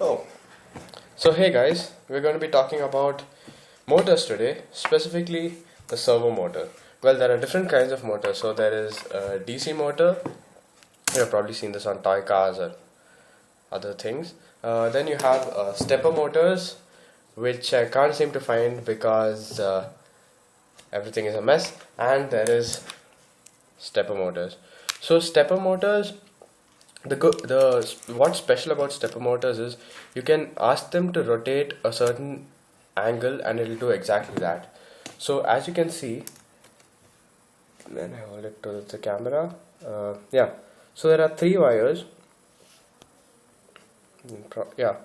Oh, so hey guys, we're going to be talking about motors today, specifically the servo motor. Well, there are different kinds of motors. So there is a DC motor. You've probably seen this on toy cars or other things. Then you have stepper motors, which I can't seem to find because everything is a mess. And there is stepper motors. So stepper motors, the what's special about stepper motors is you can ask them to rotate a certain angle and it'll do exactly that. So as you can see, then I hold it to the camera. Yeah. So there are three wires. Yeah.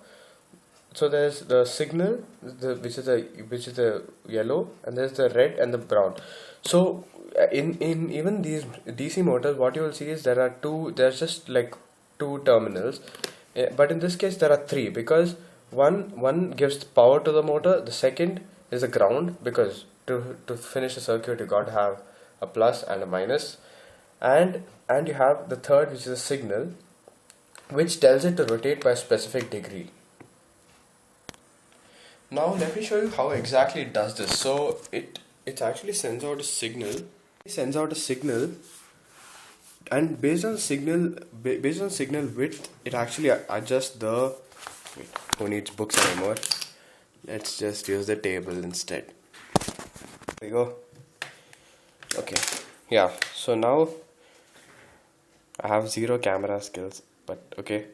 So there's the signal, which is the yellow, and there's the red and the brown. So in even these DC motors, what you will see is there are two. There's just like two terminals, but in this case there are three because one gives power to the motor. The second is the ground because to finish the circuit you got to have a plus and a minus, and you have the third, which is a signal, which tells it to rotate by a specific degree. Now let me show you how exactly it does this. So it actually sends out a signal. It sends out a signal, and based on signal width, it actually adjusts the. Wait, who needs books anymore? Let's just use the table instead. There we go. Okay. Yeah. So now I have zero camera skills, but okay.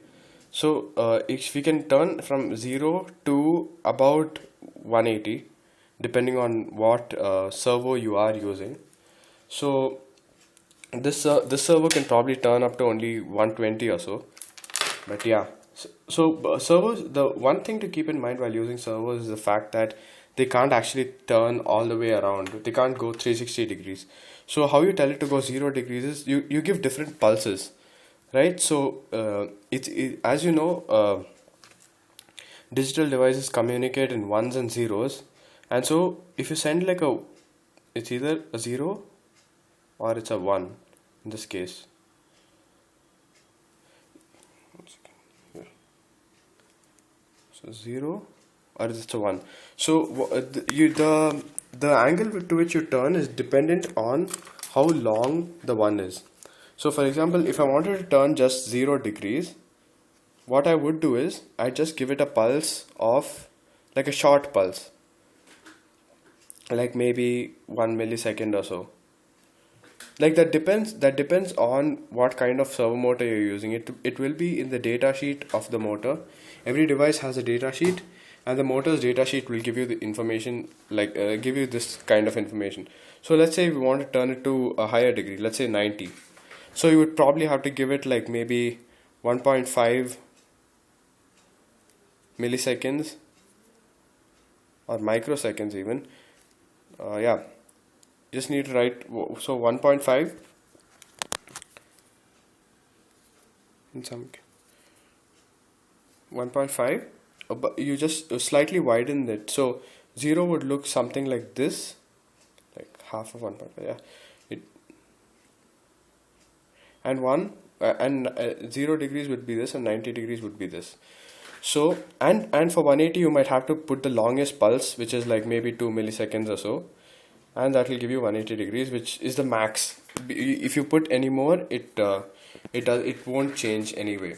So if we can turn from 0 to about 180 depending on what servo you are using. So this servo can probably turn up to only 120 or so. But yeah, so servos, the one thing to keep in mind while using servos is the fact that they can't actually turn all the way around. They can't go 360 degrees. So how you tell it to go 0 degrees is you give different pulses, right? So as you know, digital devices communicate in ones and zeros, and so if you send like it's either a 0 or it's a 1 in this case. Yeah. So 0 or it's a 1. So the angle to which you turn is dependent on how long the 1 is. So for example, if I wanted to turn just 0 degrees, what I would do is I just give it a pulse of like a short pulse, like maybe 1 millisecond or so. Like that depends on what kind of servo motor you're using. It will be in the data sheet of the motor. Every device has a data sheet, and the motor's data sheet will give you the information, like give you this kind of information. So let's say we want to turn it to a higher degree, let's say 90. So you would probably have to give it like maybe 1.5 milliseconds or microseconds even. Yeah, just need to write, so 1.5 in some 1.5, but you just slightly widen it. So 0 would look something like this, like half of 1.5. Yeah, it and 1 and 0 degrees would be this, and 90 degrees would be this. So and for 180 you might have to put the longest pulse, which is like maybe 2 milliseconds or so, and that will give you 180 degrees, which is the max. If you put any more, it won't change anyway.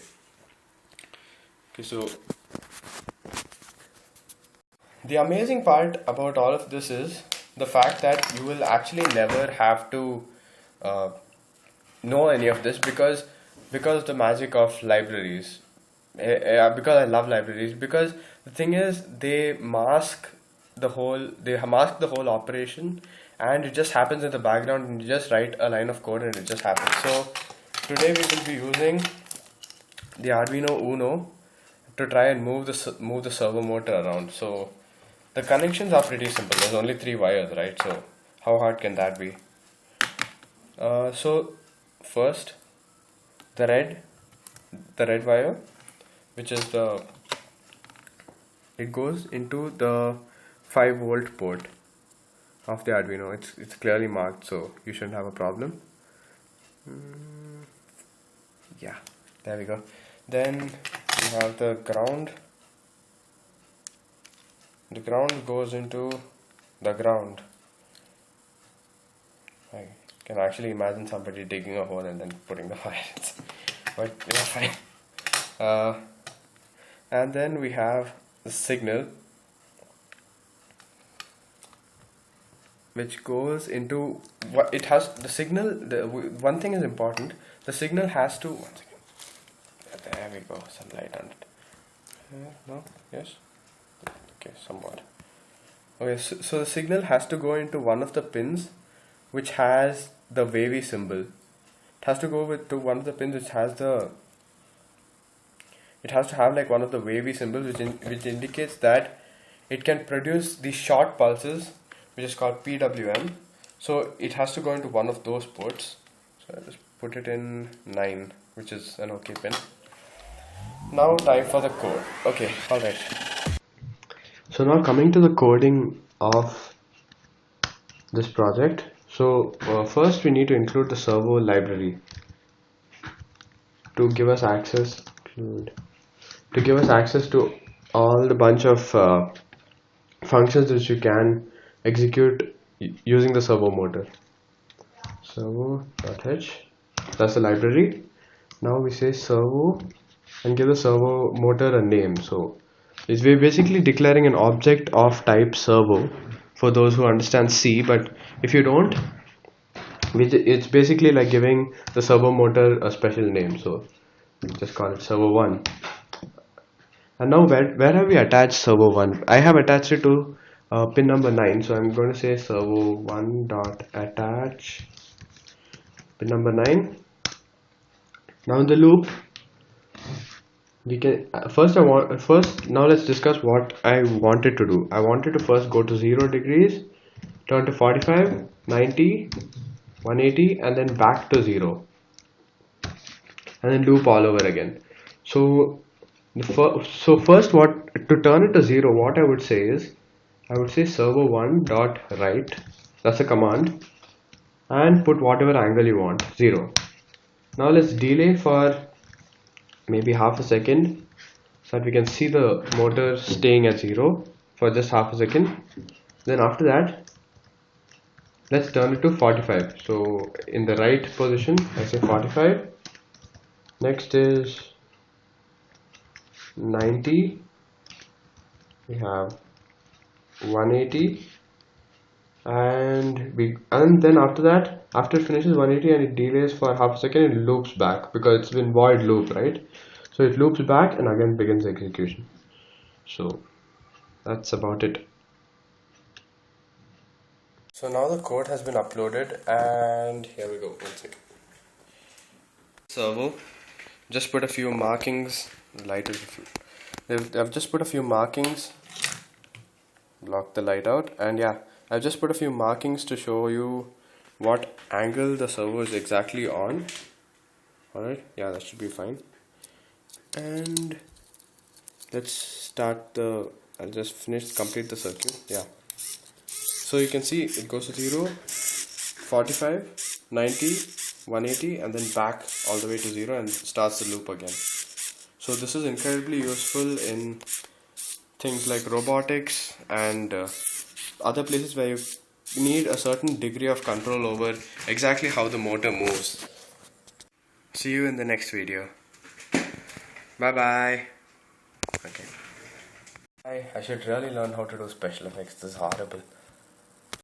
Okay, so the amazing part about all of this is the fact that you will actually never have to uh, know any of this because the magic of libraries. Because I love libraries, because the thing is they mask the whole operation, and it just happens in the background, and you just write a line of code and it just happens. So today we will be using the Arduino Uno to try and move the servo motor around. So the connections are pretty simple. There's only three wires, right? So how hard can that be? So first, the red wire, which is it goes into the 5-volt port of the Arduino. It's clearly marked, so you shouldn't have a problem. Yeah, there we go. Then you have the ground, the ground goes into the ground. I can actually imagine somebody digging a hole and then putting the wire in. But yeah, fine. And then we have the signal, which goes into what it has. The signal, one thing is important. The signal has to, one second. There we go, some light on it. No, yes, okay, somewhat. Okay, so the signal has to go into one of the pins which has the wavy symbol. It has to go to one of the pins which has the, it has to have like one of the wavy symbols which indicates that it can produce these short pulses, which is called PWM. So it has to go into one of those ports. So I'll just put it in 9, which is an OK pin. Now time for the code. Okay, alright. So now coming to the coding of this project. So first we need to include the servo library to give us access to all the bunch of functions which you can execute using the servo motor. Servo.h, that's the library. Now we say servo and give the servo motor a name. So we're basically declaring an object of type servo for those who understand C, but if you don't, it's basically like giving the servo motor a special name. So just call it servo1. And now where have we attached servo1? I have attached it to pin number 9, so I'm going to say servo1.attach pin number 9. Now in the loop, we can now let's discuss what I wanted to do. I wanted to first go to 0 degrees, turn to 45, 90, 180, and then back to 0, and then loop all over again. So first, what to turn it to 0, what I would say is, I would say servo1.write, that's a command, and put whatever angle you want, 0. Now let's delay for maybe half a second so that we can see the motor staying at 0 for just half a second. Then after that, let's turn it to 45. So in the right position, I say 45. Next is 90. We have 180, and then after that, after it finishes 180 and it delays for half a second, it loops back because it's been void loop, right? So it loops back and again begins execution. So that's about it. So now the code has been uploaded, and here we go. One second. Servo, just put a few markings. The light is, I've just put a few markings, block the light out, and yeah, I've just put a few markings to show you what angle the servo is exactly on. Alright, yeah, that should be fine. And let's start I'll just complete the circuit. Yeah. So you can see it goes to 0, 45, 90, 180, and then back all the way to 0 and starts the loop again. So this is incredibly useful in things like robotics and other places where you need a certain degree of control over exactly how the motor moves. See you in the next video. Bye bye. Okay. I should really learn how to do special effects. This is horrible.